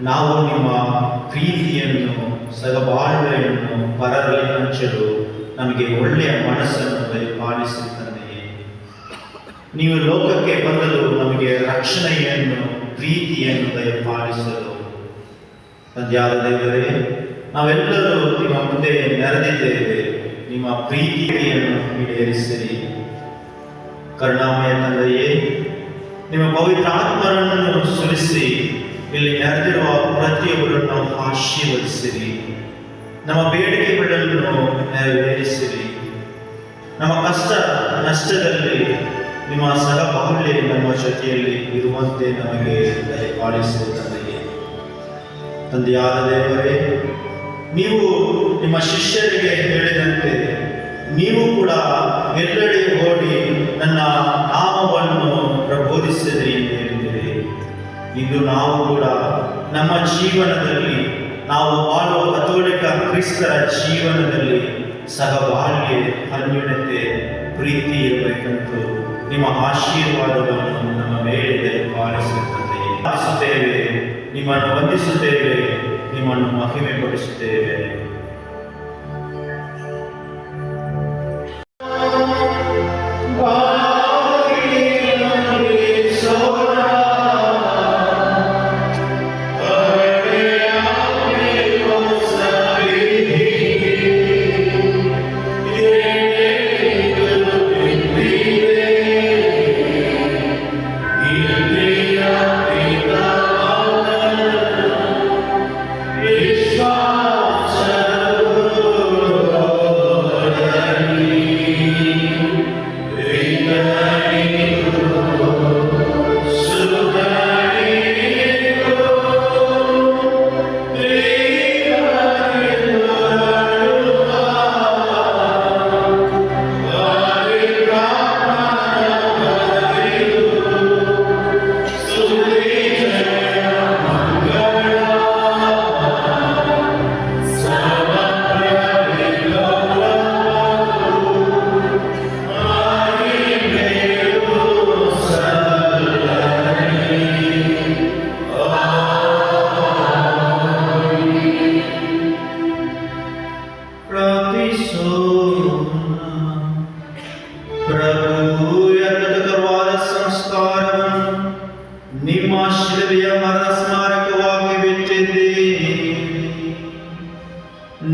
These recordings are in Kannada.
ನಾವು ನಿಮ್ಮ ಪ್ರೀತಿಯನ್ನು ಸಹಬಾಳ್ವೆಯನ್ನು ಪರರಲ್ಲಿ ಹಂಚಲು ನಮಗೆ ಒಳ್ಳೆಯ ಮನಸ್ಸನ್ನು ದಯಪಾಲಿಸುತ್ತಂತೆಯೇ ನೀವು ಲೋಕಕ್ಕೆ ಬಂದಲು ನಮಗೆ ರಕ್ಷಣೆಯನ್ನು ಪ್ರೀತಿಯನ್ನು ದಯಪಾಲಿಸಲು ತಂದೆಯಾದ ದೇವರೇ, ನಾವೆಲ್ಲರೂ ನಿಮ್ಮ ಮುಂದೆ ನೆರೆದಿದ್ದೇವೆ. ನಿಮ್ಮ ಪ್ರೀತಿಯನ್ನು ಈಡೇರಿಸಿರಿ. ಕರುಣಾಮಯ ತಂದೆಯೇ, ನಿಮ್ಮ ಪವಿತ್ರ ಆತ್ಮರನ್ನು ಸುರಿಸಿ ಇಲ್ಲಿ ನೆರೆದಿರುವ ಪ್ರತಿಯೊಬ್ಬರನ್ನು ಆಶೀರ್ವದಿಸಿರಿ. ನಮ್ಮ ಬೇಡಿಕೆಗಳನ್ನು ನೆರವೇರಿಸಿರಿ. ನಮ್ಮ ಕಷ್ಟ ನಷ್ಟದಲ್ಲಿ ನಿಮ್ಮ ಸಹಬಾಳ್ವೆ ನಮ್ಮ ಜೊತೆಯಲ್ಲಿ ಇರುವಂತೆ ನಮಗೆ ದಯಪಾಲಿಸುವ ತಂದೆಯೇ. ತಂದೆಯಾದ ದೇವರೇ, ನೀವು ನಿಮ್ಮ ಶಿಷ್ಯರಿಗೆ ಹೇಳಿದಂತೆ ನೀವು ಕೂಡ ಎಲ್ಲೆಡೆ ಓಡಿ ನನ್ನ ನಾಮವನ್ನು ಪ್ರಬೋಧಿಸಿರಿ ಎಂದು ಹೇಳಿದ್ದೀರಿ. ಇಂದು ನಾವು ಕೂಡ ನಮ್ಮ ಜೀವನದಲ್ಲಿ ನಾವು ಬಾಳುವ ಕಥೋಲಿಕ ಕ್ರಿಸ್ತರ ಜೀವನದಲ್ಲಿ ಸಹಬಾಳ್ವೆ, ಅನ್ಯೋನ್ಯತೆ, ಪ್ರೀತಿ ಇರಬೇಕಂತೂ ನಿಮ್ಮ ಆಶೀರ್ವಾದವನ್ನು ನಮ್ಮ ಮೇಲೆ ದಯಪಾಲಿಸುತ್ತೇವೆ. ನಿಮ್ಮನ್ನು ವಂದಿಸುತ್ತೇವೆ, ನಿಮ್ಮನ್ನು ಮಹಿಮೆಪಡಿಸುತ್ತೇವೆ.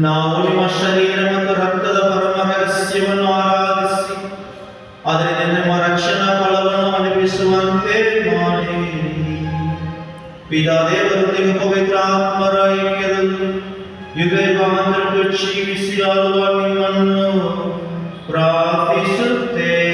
ನಾವು ನಿಮ್ಮ ಶರೀರ ಮತ್ತು ರಕ್ತದ ಪರಮ ರಹಸ್ಯವನ್ನು ಆರಾಧಿಸಿ ಅದರಿಂದ ನಿಮ್ಮ ರಕ್ಷಣಾ ಫಲವನ್ನು ಅನುಭವಿಸುವಂತೆ ಮಾಡಿ. ಪಿತಾ ದೇವರೊಂದಿಗೆ ಪವಿತ್ರ ಆತ್ಮರ ಐಕ್ಯದಲ್ಲಿ ಯುಗ ಯುಗಾಂತರಕ್ಕೂ ಜೀವಿಸಿ ಆಳುವ ನಿಮ್ಮನ್ನು ಪ್ರಾರ್ಥಿಸುತ್ತೇವೆ.